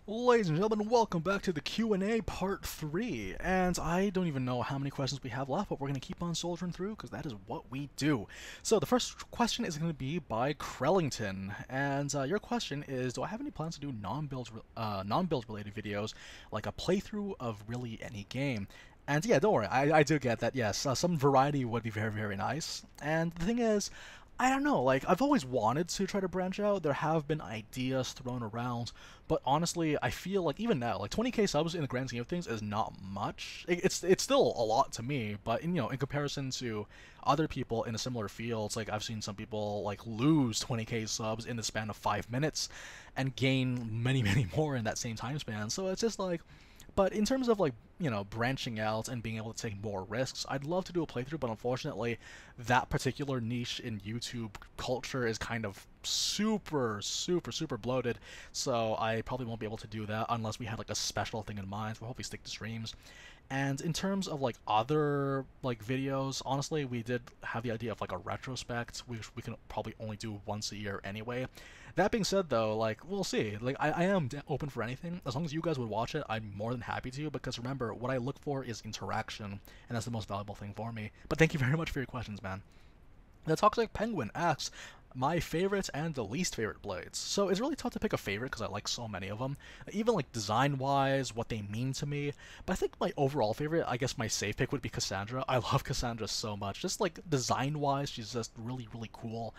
Ladies and gentlemen, welcome back to the Q&A Part 3, and I don't even know how many questions we have left, but we're going to keep on soldiering through, because that is what we do. So the first question is going to be by Krellington, and your question is, do I have any plans to do non-build related videos, like a playthrough of really any game? And yeah, don't worry, I do get that, yes, some variety would be very, very nice, and the thing is, I don't know, like, I've always wanted to try to branch out. There have been ideas thrown around, but honestly, I feel like even now, like 20k subs in the grand scheme of things is not much. It's still a lot to me, but in comparison to other people in a similar field, like I've seen some people like lose 20k subs in the span of 5 minutes and gain many, many more in that same time span. So it's just like, but in terms of like, branching out and being able to take more risks, I'd love to do a playthrough, but unfortunately, that particular niche in YouTube culture is kind of super, super, super bloated, so I probably won't be able to do that unless we had like a special thing in mind. We'll hopefully stick to streams. And in terms of like other like videos, honestly, we did have the idea of like a retrospect, which we can probably only do once a year anyway. That being said, though, like we'll see. Like I am open for anything as long as you guys would watch it. I'm more than happy to, because remember, what I look for is interaction, and that's the most valuable thing for me. But thank you very much for your questions, man. The Toxic Penguin asks, my favorite and the least favorite blades. So it's really tough to pick a favorite because I like so many of them, even like design-wise, what they mean to me. But I think my overall favorite, I guess my safe pick would be Cassandra. I love Cassandra so much. Just like design-wise, she's just really, really cool.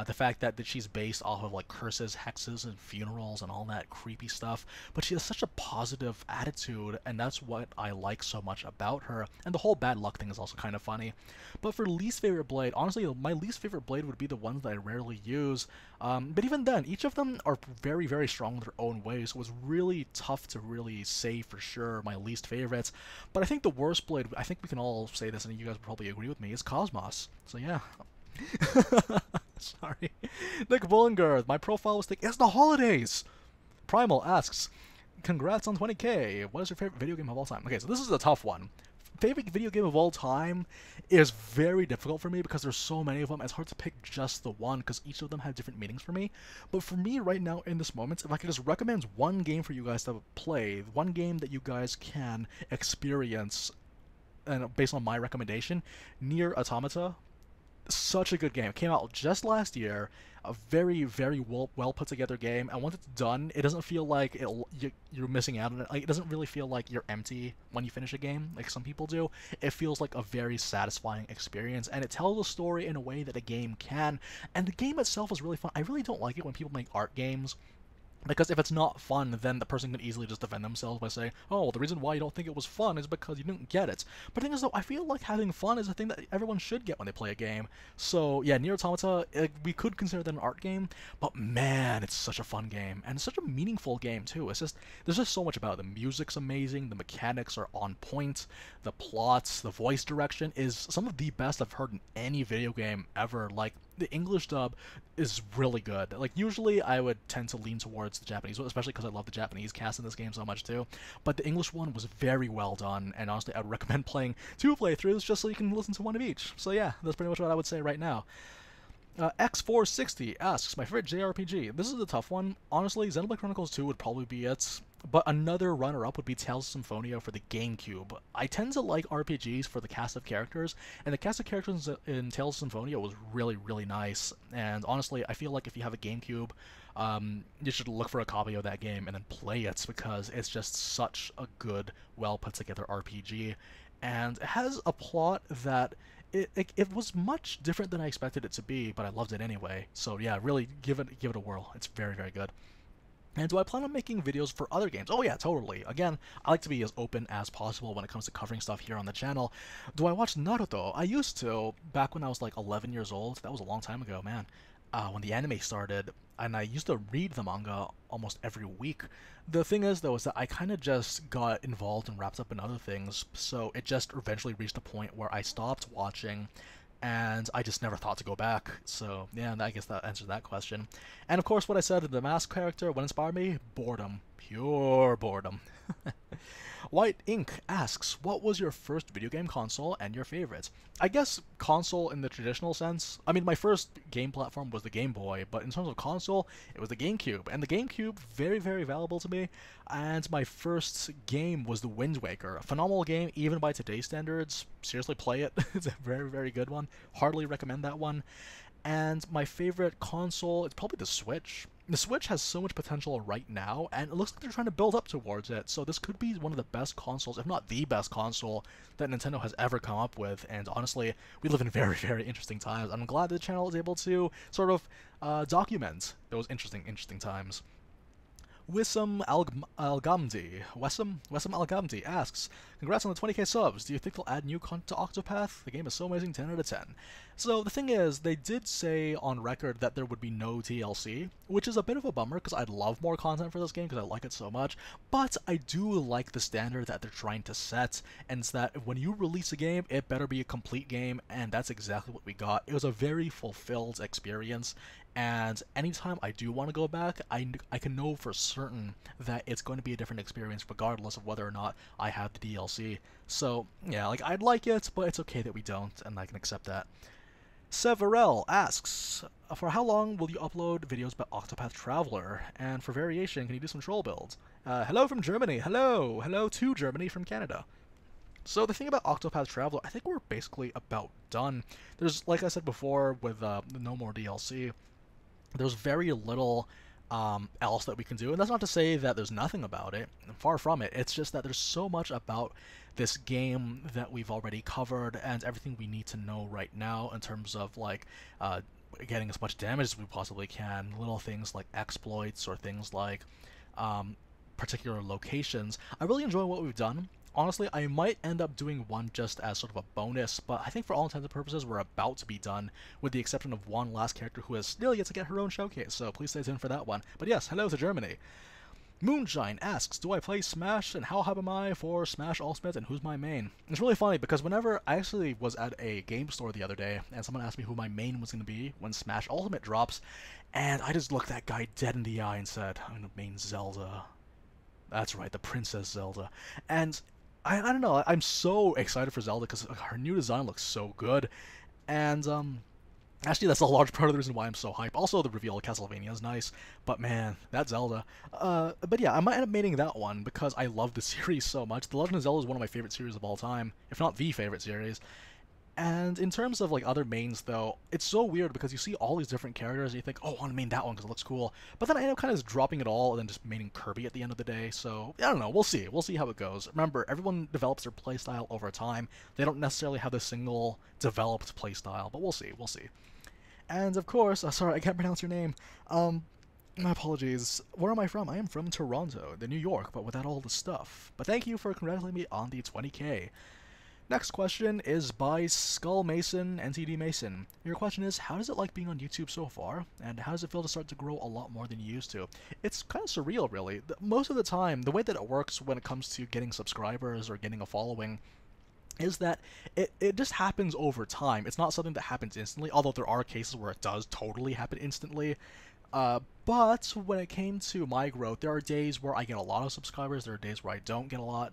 The fact that she's based off of like curses, hexes, and funerals and all that creepy stuff, but she has such a positive attitude, and that's what I like so much about her. And the whole bad luck thing is also kind of funny. But for least favorite blade, honestly, my least favorite blade would be the ones that I rarely use. But even then, each of them are very, very strong in their own ways, so it's really tough to really say for sure my least favorites. But I think the worst blade, I think we can all say this, and you guys would probably agree with me, is Cosmos. So yeah. Sorry. Nick Bullinger, my profile was thick. It's the holidays! Primal asks, congrats on 20k. What is your favorite video game of all time? Okay, so this is a tough one. Favorite video game of all time is very difficult for me because there's so many of them. It's hard to pick just the one because each of them have different meanings for me. But for me right now in this moment, if I could just recommend one game for you guys to play, one game that you guys can experience, and based on my recommendation, Nier Automata. Such a good game. It came out just last year. A very, very well put together game. And once it's done, it doesn't feel like you're missing out on it. Like, it doesn't really feel like you're empty when you finish a game, like some people do. It feels like a very satisfying experience, and it tells a story in a way that a game can. And the game itself is really fun. I really don't like it when people make art games, because if it's not fun, then the person can easily just defend themselves by saying, oh, well, the reason why you don't think it was fun is because you didn't get it. But the thing is, though, I feel like having fun is a thing that everyone should get when they play a game. So, yeah, Nier Automata, we could consider that an art game, but man, it's such a fun game. And it's such a meaningful game, too. It's just, there's just so much about it. The music's amazing, the mechanics are on point, the plots, the voice direction is some of the best I've heard in any video game ever. Like, the English dub is really good. Like, usually I would tend to lean towards the Japanese one, especially because I love the Japanese cast in this game so much too. But the English one was very well done, and honestly, I'd recommend playing 2 playthroughs just so you can listen to one of each. So yeah, that's pretty much what I would say right now. X460 asks, my favorite JRPG. This is a tough one. Honestly, Xenoblade Chronicles 2 would probably be it, but another runner-up would be Tales of Symphonia for the GameCube. I tend to like RPGs for the cast of characters, and the cast of characters in Tales of Symphonia was really, really nice. And honestly, I feel like if you have a GameCube, you should look for a copy of that game and then play it, because it's just such a good, well-put-together RPG. And it has a plot that it was much different than I expected it to be, but I loved it anyway. So yeah, really give it a whirl. It's very, very good. And do I plan on making videos for other games? Oh yeah, totally. Again, I like to be as open as possible when it comes to covering stuff here on the channel. Do I watch Naruto? I used to, back when I was like 11 years old. That was a long time ago, man. When the anime started, and I used to read the manga almost every week. The thing is, though, is that I kind of just got involved and wrapped up in other things, so it just eventually reached a point where I stopped watching, and I just never thought to go back. So yeah, I guess that answers that question. And of course, what I said, the mask character, what inspired me? Boredom. Pure boredom. White Ink asks, what was your first video game console and your favorite? I guess console in the traditional sense. I mean, my first game platform was the Game Boy, but in terms of console, it was the GameCube. And the GameCube, very, very valuable to me. And my first game was the Wind Waker. A phenomenal game, even by today's standards. Seriously, play it. It's a very, very good one. Hardly recommend that one. And my favorite console, it's probably the Switch. The Switch has so much potential right now, and it looks like they're trying to build up towards it, so this could be one of the best consoles, if not the best console, that Nintendo has ever come up with, and honestly, we live in very, very interesting times. I'm glad the channel is able to sort of document those interesting times. Wissam Algamdi asks, congrats on the 20k subs. Do you think they'll add new content to Octopath? The game is so amazing, 10 out of 10. So the thing is, they did say on record that there would be no DLC, which is a bit of a bummer because I'd love more content for this game because I like it so much, but I do like the standard that they're trying to set, and it's that when you release a game, it better be a complete game, and that's exactly what we got. It was a very fulfilled experience, and anytime I do want to go back, I can know for certain that it's going to be a different experience regardless of whether or not I have the DLC. So, yeah, like, I'd like it, but it's okay that we don't, and I can accept that. Severell asks, for how long will you upload videos about Octopath Traveler? And for variation, can you do some troll builds? Hello from Germany. Hello. Hello to Germany from Canada. So the thing about Octopath Traveler, I think we're basically about done. There's, like I said before, with no more DLC, there's very little else that we can do. And that's not to say that there's nothing about it. Far from it. It's just that there's so much about this game that we've already covered and everything we need to know right now in terms of, like, getting as much damage as we possibly can. Little things like exploits or things like particular locations. I really enjoy what we've done. Honestly, I might end up doing one just as sort of a bonus, but I think for all intents and purposes, we're about to be done, with the exception of one last character who has still yet to get her own showcase, so please stay tuned for that one. But yes, hello to Germany. Moonshine asks, do I play Smash, and how hype am I for Smash Ultimate, and who's my main? It's really funny, because whenever I actually was at a game store the other day, and someone asked me who my main was going to be when Smash Ultimate drops, and I just looked that guy dead in the eye and said, I'm going to main Zelda. That's right, the Princess Zelda. And I don't know, I'm so excited for Zelda because her new design looks so good, and actually that's a large part of the reason why I'm so hyped. Also, the reveal of Castlevania is nice, but man, that Zelda. But yeah, I might end up mating that one because I love the series so much. The Legend of Zelda is one of my favorite series of all time, if not the favorite series. And in terms of, like, other mains, though, it's so weird because you see all these different characters and you think, oh, I want to main that one because it looks cool. But then I end up kind of just dropping it all and then just maining Kirby at the end of the day. So, I don't know. We'll see. We'll see how it goes. Remember, everyone develops their playstyle over time. They don't necessarily have a single developed playstyle, but we'll see. We'll see. And, of course, sorry, I can't pronounce your name. My apologies. Where am I from? I am from Toronto, New York, but without all the stuff. But thank you for congratulating me on the 20k. Next question is by Skull Mason, NTD Mason. Your question is, how does it like being on YouTube so far? And how does it feel to start to grow a lot more than you used to? It's kind of surreal, really. Most of the time, the way that it works when it comes to getting subscribers or getting a following is that it just happens over time. It's not something that happens instantly, although there are cases where it does totally happen instantly. But when it came to my growth, there are days where I get a lot of subscribers, there are days where I don't get a lot,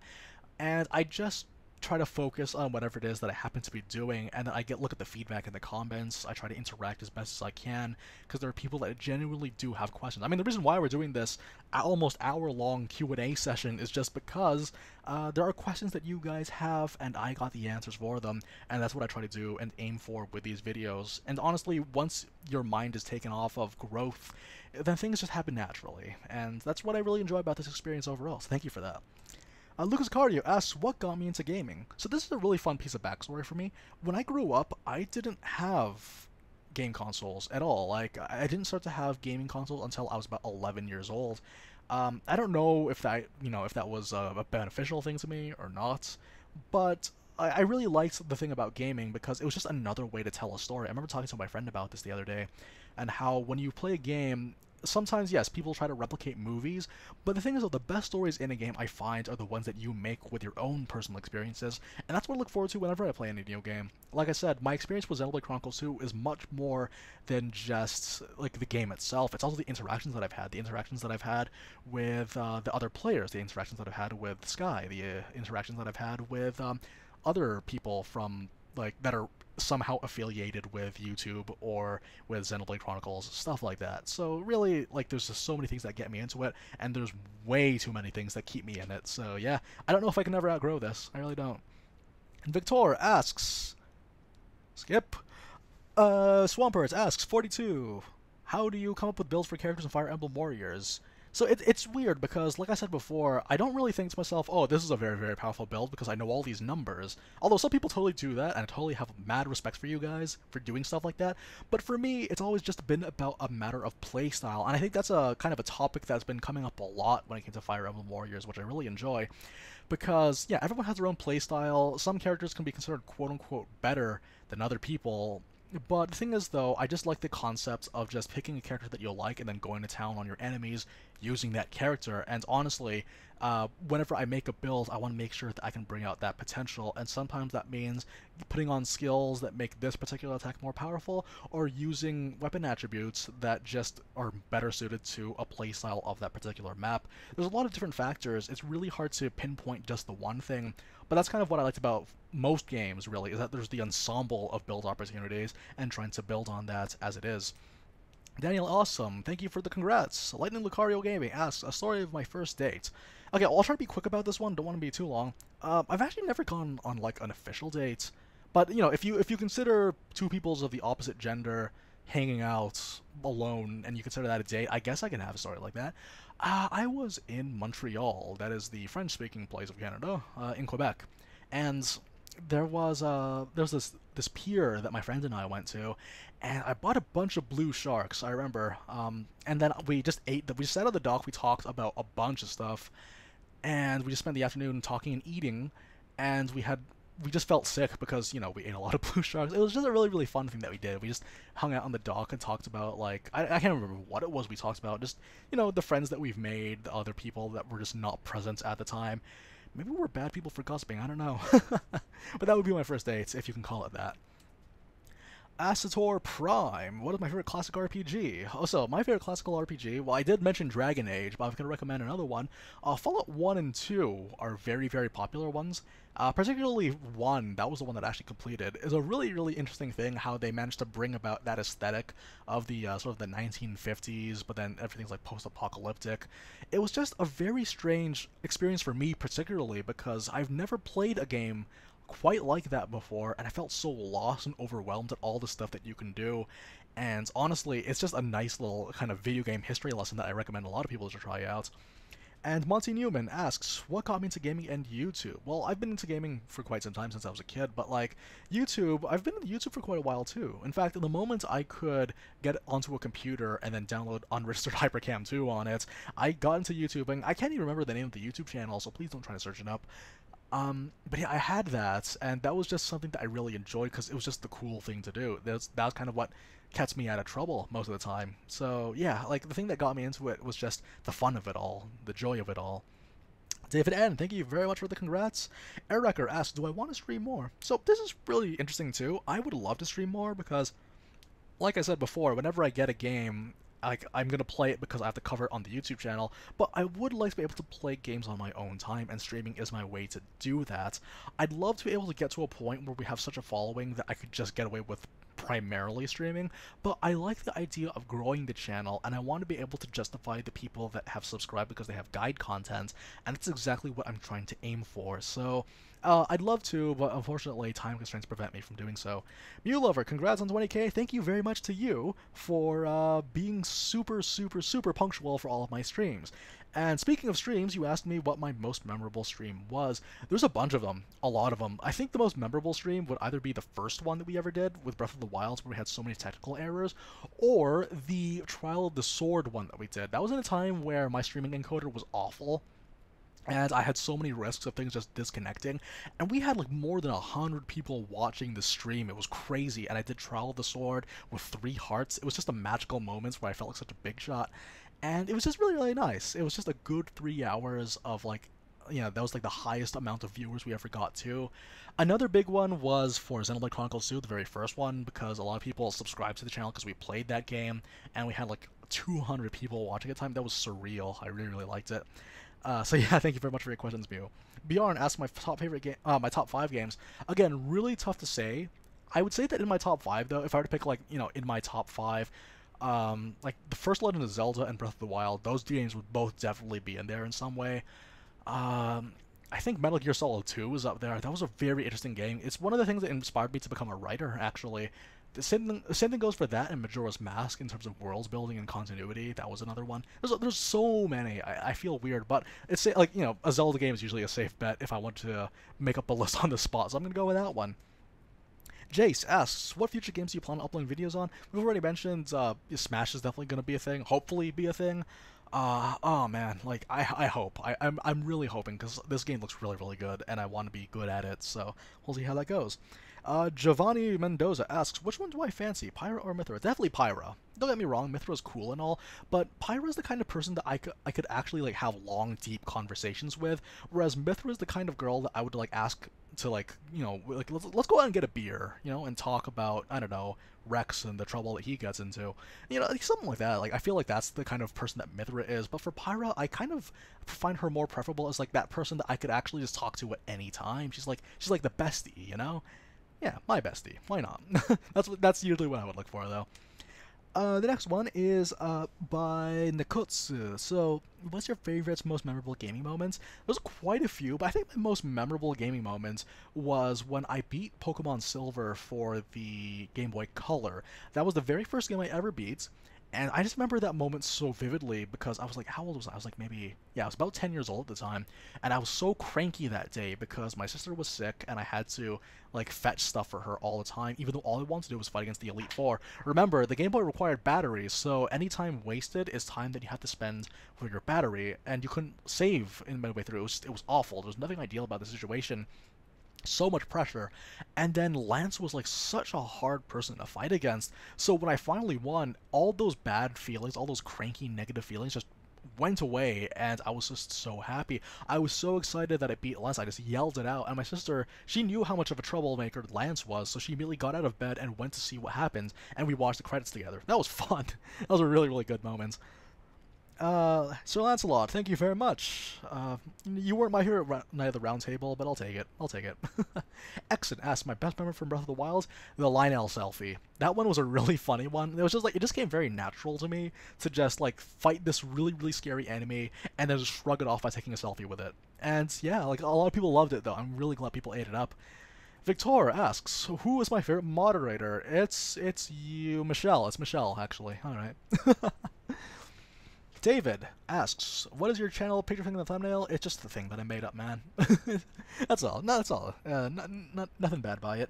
and I just try to focus on whatever it is that I happen to be doing, and then I look at the feedback in the comments. I try to interact as best as I can, because there are people that genuinely do have questions. I mean, the reason why we're doing this almost hour-long Q&A session is just because there are questions that you guys have, and I got the answers for them, and that's what I try to do and aim for with these videos. And honestly, once your mind is taken off of growth, then things just happen naturally, and that's what I really enjoy about this experience overall, so thank you for that. Lucas Cardio asks, what got me into gaming? So this is a really fun piece of backstory for me. When I grew up, I didn't have game consoles at all. Like, I didn't start to have gaming consoles until I was about 11 years old. I don't know if that, if that was a beneficial thing to me or not, but I really liked the thing about gaming because it was just another way to tell a story. I remember talking to my friend about this the other day, and how when you play a game, sometimes, yes, people try to replicate movies, but the thing is, though, the best stories in a game I find are the ones that you make with your own personal experiences, and that's what I look forward to whenever I play any video game. Like I said, my experience with Xenoblade Chronicles 2 is much more than just, like, the game itself. It's also the interactions that I've had, with the other players, the interactions that I've had with Sky, the interactions that I've had with other people from, like, that are somehow affiliated with YouTube or with Xenoblade Chronicles, stuff like that. So really, like, there's just so many things that get me into it, and there's way too many things that keep me in it. So yeah, I don't know if I can ever outgrow this. I really don't. And Victor asks, skip. Swampers asks, 42. How do you come up with builds for characters in Fire Emblem Warriors? So it's weird because, like I said before, I don't really think to myself, oh, this is a very, very powerful build because I know all these numbers. Although some people totally do that, and I totally have mad respect for you guys for doing stuff like that. But for me, it's always just been about a matter of playstyle, and I think that's a kind of a topic that's been coming up a lot when it came to Fire Emblem Warriors, which I really enjoy. Because, yeah, everyone has their own playstyle. Some characters can be considered quote-unquote better than other people. But the thing is, though, I just like the concept of just picking a character that you like and then going to town on your enemies using that character. And honestly, whenever I make a build, I want to make sure that I can bring out that potential. And sometimes that means putting on skills that make this particular attack more powerful, or using weapon attributes that just are better suited to a playstyle of that particular map. There's a lot of different factors. It's really hard to pinpoint just the one thing. But that's kind of what I liked about most games, really, is that there's the ensemble of build opportunities and trying to build on that as it is. Daniel Awesome, thank you for the congrats. Lightning Lucario Gaming asks, a story of my first date. Okay, well, I'll try to be quick about this one, don't want to be too long. I've actually never gone on, like, an official date. But, you know, if you consider two peoples of the opposite gender hanging out alone, and you consider that a date, I guess I can have a story like that. I was in Montreal, that is the French-speaking place of Canada, in Quebec, and there was this pier that my friend and I went to, and I bought a bunch of blue sharks, I remember, and then we just sat on the dock, we talked about a bunch of stuff, and we just spent the afternoon talking and eating, and we just felt sick because, you know, we ate a lot of blue sharks. It was just a really, really fun thing that we did. We just hung out on the dock and talked about, like, I can't remember what it was we talked about. Just, you know, the friends that we've made, the other people that were just not present at the time. Maybe we're bad people for gossiping, I don't know. But that would be my first date, if you can call it that. Asator Prime, what is my favorite classic RPG? Also, my favorite classical RPG, well, I did mention Dragon Age, but I'm going to recommend another one. Fallout 1 and 2 are very, very popular ones. Particularly 1, that was the one that I actually completed, is a really, really interesting thing how they managed to bring about that aesthetic of the sort of the 1950s, but then everything's like post-apocalyptic. It was just a very strange experience for me, particularly, because I've never played a game quite like that before, and I felt so lost and overwhelmed at all the stuff that you can do. And honestly, it's just a nice little kind of video game history lesson that I recommend a lot of people to try out. And Monty Newman asks, what got me into gaming and YouTube? Well, I've been into gaming for quite some time since I was a kid, but like, YouTube, I've been into YouTube for quite a while too. In fact, the moment I could get onto a computer and then download unregistered Hypercam 2 on it, I got into YouTubing. I can't even remember the name of the YouTube channel, so please don't try to search it up. But yeah, I had that, and that was just something that I really enjoyed because it was just the cool thing to do. That was kind of what kept me out of trouble most of the time. So yeah, like the thing that got me into it was just the fun of it all, the joy of it all. David N, thank you very much for the congrats. Airwrecker asks, do I want to stream more? So this is really interesting too. I would love to stream more because, like I said before, whenever I get a game, I'm going to play it because I have to cover it on the YouTube channel, but I would like to be able to play games on my own time, and streaming is my way to do that. I'd love to be able to get to a point where we have such a following that I could just get away with primarily streaming, but I like the idea of growing the channel, and I want to be able to justify the people that have subscribed because they have guide content, and that's exactly what I'm trying to aim for. So I'd love to, but unfortunately time constraints prevent me from doing so. Mew Lover, congrats on 20k. Thank you very much to you for being super, super, super punctual for all of my streams. And speaking of streams, you asked me what my most memorable stream was. There's a bunch of them, a lot of them. I think the most memorable stream would either be the first one that we ever did with Breath of the Wild, where we had so many technical errors, or the Trial of the Sword one that we did. That was in a time where my streaming encoder was awful, and I had so many risks of things just disconnecting, and we had like more than 100 people watching the stream. It was crazy, and I did Trial of the Sword with 3 hearts. It was just a magical moments where I felt like such a big shot, and it was just really, really nice. It was just a good 3 hours of like, that was like the highest amount of viewers we ever got to. Another big one was for Xenoblade Chronicles 2, the very first one, because a lot of people subscribed to the channel because we played that game, and we had like 200 people watching at the time. That was surreal. I really, really liked it. So yeah, thank you very much for your questions, Mew. Bjorn asked my top favorite game, my top 5 games. Again, really tough to say. I would say that in my top 5, though, if I were to pick like, in my top 5, like the first Legend of Zelda and Breath of the Wild, those games would both definitely be in there in some way. I think Metal Gear Solid 2 is up there. That was a very interesting game. It's one of the things that inspired me to become a writer, actually. The same thing goes for that and Majora's Mask in terms of worlds building and continuity. That was another one. There's so many. I feel weird, but it's like, a Zelda game is usually a safe bet if I want to make up a list on the spot, so I'm going to go with that one. Jace asks, what future games do you plan on uploading videos on? We've already mentioned Smash is definitely going to be a thing, hopefully be a thing. Oh man, like, I hope. I'm really hoping, because this game looks really, really good, and I want to be good at it, so we'll see how that goes. Giovanni Mendoza asks, which one do I fancy, Pyra or Mithra? Definitely Pyra. Don't get me wrong, Mithra's cool and all, but Pyra's the kind of person that I could actually, like, have long, deep conversations with, whereas Mithra's the kind of girl that I would, like, ask to, like, like, let's go out and get a beer, and talk about, I don't know, Rex and the trouble that he gets into. Like, something like that. Like, I feel like that's the kind of person that Mithra is, but for Pyra, I kind of find her more preferable as, like, that person that I could actually just talk to at any time. She's like the bestie, Yeah, my bestie. Why not? That's usually what I would look for, though. The next one is by Nikotsu. So, what's your favorite, most memorable gaming moments? There's quite a few, but I think my most memorable gaming moments was when I beat Pokemon Silver for the Game Boy Color. That was the very first game I ever beat, and I just remember that moment so vividly because I was like, how old was I? I was like maybe, I was about 10 years old at the time, and I was so cranky that day because my sister was sick and I had to, like, fetch stuff for her all the time, even though all I wanted to do was fight against the Elite Four. Remember, the Game Boy required batteries, so any time wasted is time that you had to spend for your battery, and you couldn't save in midway through. It was awful. There was nothing ideal about the situation. So much pressure, and then Lance was like such a hard person to fight against, so when I finally won, all those bad feelings, all those cranky negative feelings just went away, and I was just so happy. I was so excited that I beat Lance, I just yelled it out, and my sister, she knew how much of a troublemaker Lance was, so she immediately got out of bed and went to see what happened, and we watched the credits together. That was fun. That was a really, really good moment. Sir Lancelot, thank you very much. You weren't my hero night of the round table, but I'll take it. I'll take it. Exit asked, my best memory from Breath of the Wild, the Lionel selfie. That one was a really funny one. It was just like, it just came very natural to me to just like fight this really, really scary enemy and then just shrug it off by taking a selfie with it. And yeah, like a lot of people loved it though. I'm really glad people ate it up. Victor asks, who is my favorite moderator? It's you, Michelle. It's Michelle, actually. Alright. David asks, what is your channel picture thing in the thumbnail? It's just the thing that I made up, man. That's all. No, that's all. Nothing bad by it.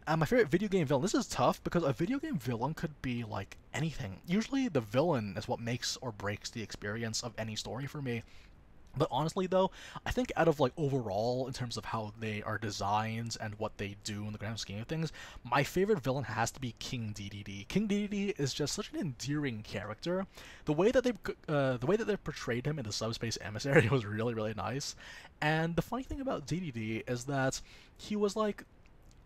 My favorite video game villain. This is tough because a video game villain could be like anything. Usually the villain is what makes or breaks the experience of any story for me. But honestly, though, I think out of, like, overall, in terms of how they are designed and what they do in the grand scheme of things, my favorite villain has to be King Dedede. King Dedede is just such an endearing character. The way that they portrayed him in the Subspace Emissary was really, really nice. And the funny thing about Dedede is that he was, like,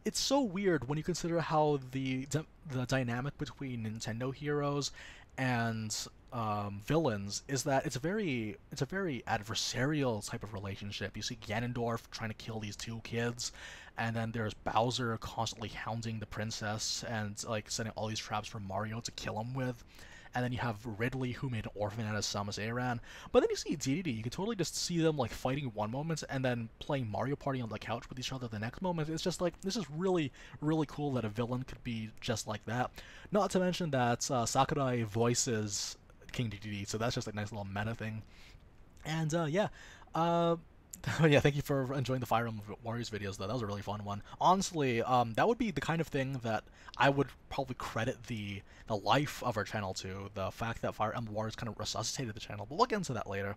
it's so weird when you consider how the dynamic between Nintendo heroes and villains is that it's a very adversarial type of relationship. You see Ganondorf trying to kill these 2 kids, and then there's Bowser constantly hounding the princess and like setting all these traps for Mario to kill him with. And then you have Ridley, who made an orphan out of Samus Aran. But then you see Dedede, you can totally just see them like fighting one moment and then playing Mario Party on the couch with each other the next moment. It's just like, this is really, really cool that a villain could be just like that. Not to mention that Sakurai voices King Dedede, so that's just a nice little meta thing. And Yeah, thank you for enjoying the Fire Emblem Warriors videos, though. That was a really fun one. Honestly, that would be the kind of thing that I would probably credit the life of our channel to. The fact that Fire Emblem Warriors kind of resuscitated the channel, but we'll get into that later.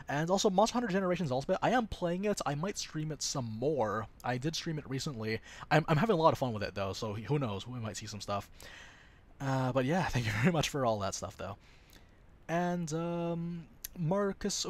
And also, Monster Hunter Generations Ultimate, I am playing it. I might stream it some more. I did stream it recently. I'm having a lot of fun with it, though, so who knows? We might see some stuff. But yeah, thank you very much for all that stuff, though. And, Marcus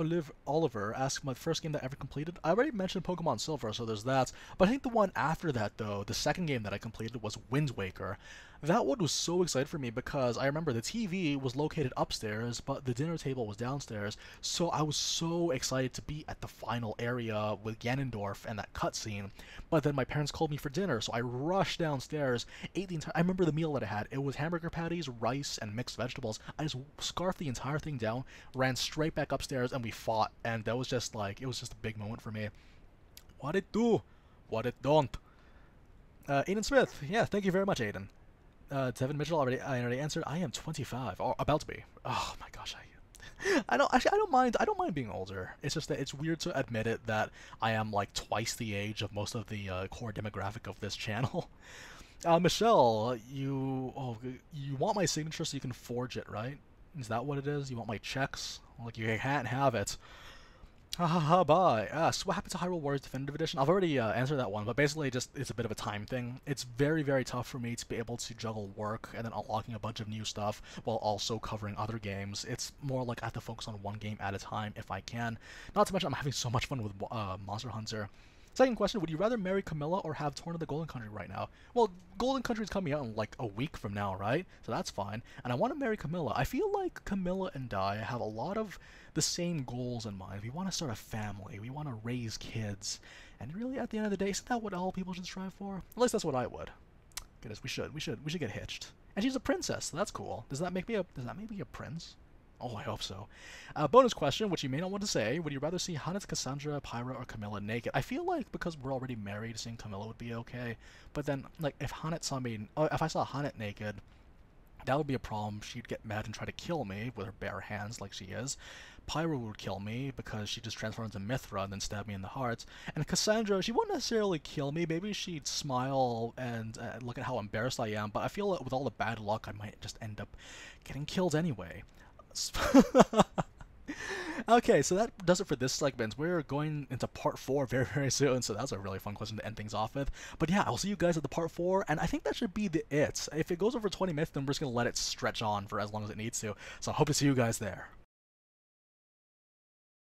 Oliver asked my first game that I ever completed. I already mentioned Pokemon Silver, so there's that. But I think the one after that, though, the second game that I completed was Wind Waker. That one was so exciting for me because I remember the TV was located upstairs, but the dinner table was downstairs. So I was so excited to be at the final area with Ganondorf and that cutscene. But then my parents called me for dinner, so I rushed downstairs, ate the entire. I remember the meal that I had. It was hamburger patties, rice, and mixed vegetables. I just scarfed the entire thing down, ran straight back upstairs, and we fought. And that was just like, it was just a big moment for me. What it do? What it don't? Aiden Smith. Yeah, thank you very much, Aiden. Devin Mitchell I already answered. I am 25, or about to be. Oh my gosh, I don't mind being older. It's just that it's weird to admit it that I am like twice the age of most of the core demographic of this channel. Michelle, you want my signature so you can forge it, right? Is that what it is? You want my checks? Like you can't have it. Ha ha ha, bye. So what happened to Hyrule Warriors Definitive Edition? I've already answered that one, but basically it's a bit of a time thing. It's very, very tough for me to be able to juggle work and then unlocking a bunch of new stuff while also covering other games. It's more like I have to focus on one game at a time if I can. Not to mention I'm having so much fun with Monster Hunter. Second question, would you rather marry Camilla or have Torn of the Golden Country right now? Well, Golden Country is coming out in like a week from now, right? So that's fine. And I want to marry Camilla. I feel like Camilla and I have a lot of the same goals in mind. We want to start a family. We want to raise kids. And really, at the end of the day, isn't that what all people should strive for? At least that's what I would. Goodness, we should get hitched. And she's a princess, so that's cool. Does that make me a prince? Oh, I hope so. Bonus question, which you may not want to say. Would you rather see Hannes, Cassandra, Pyra, or Camilla naked? I feel like because we're already married, seeing Camilla would be okay. But then, like, if Hannes saw me... if I saw Hannes naked, that would be a problem. She'd get mad and try to kill me with her bare hands like she is. Pyra would kill me because she just transformed into Mithra and then stab me in the heart. And Cassandra, she wouldn't necessarily kill me. Maybe she'd smile and look at how embarrassed I am. But I feel like with all the bad luck, I might just end up getting killed anyway. Okay, so that does it for this segment. We're going into part 4 very, very soon, so that's a really fun question to end things off with. But yeah, I'll see you guys at the part 4, and I think that should be it. If it goes over 20 minutes, then we're just going to let it stretch on for as long as it needs to. So I hope to see you guys there.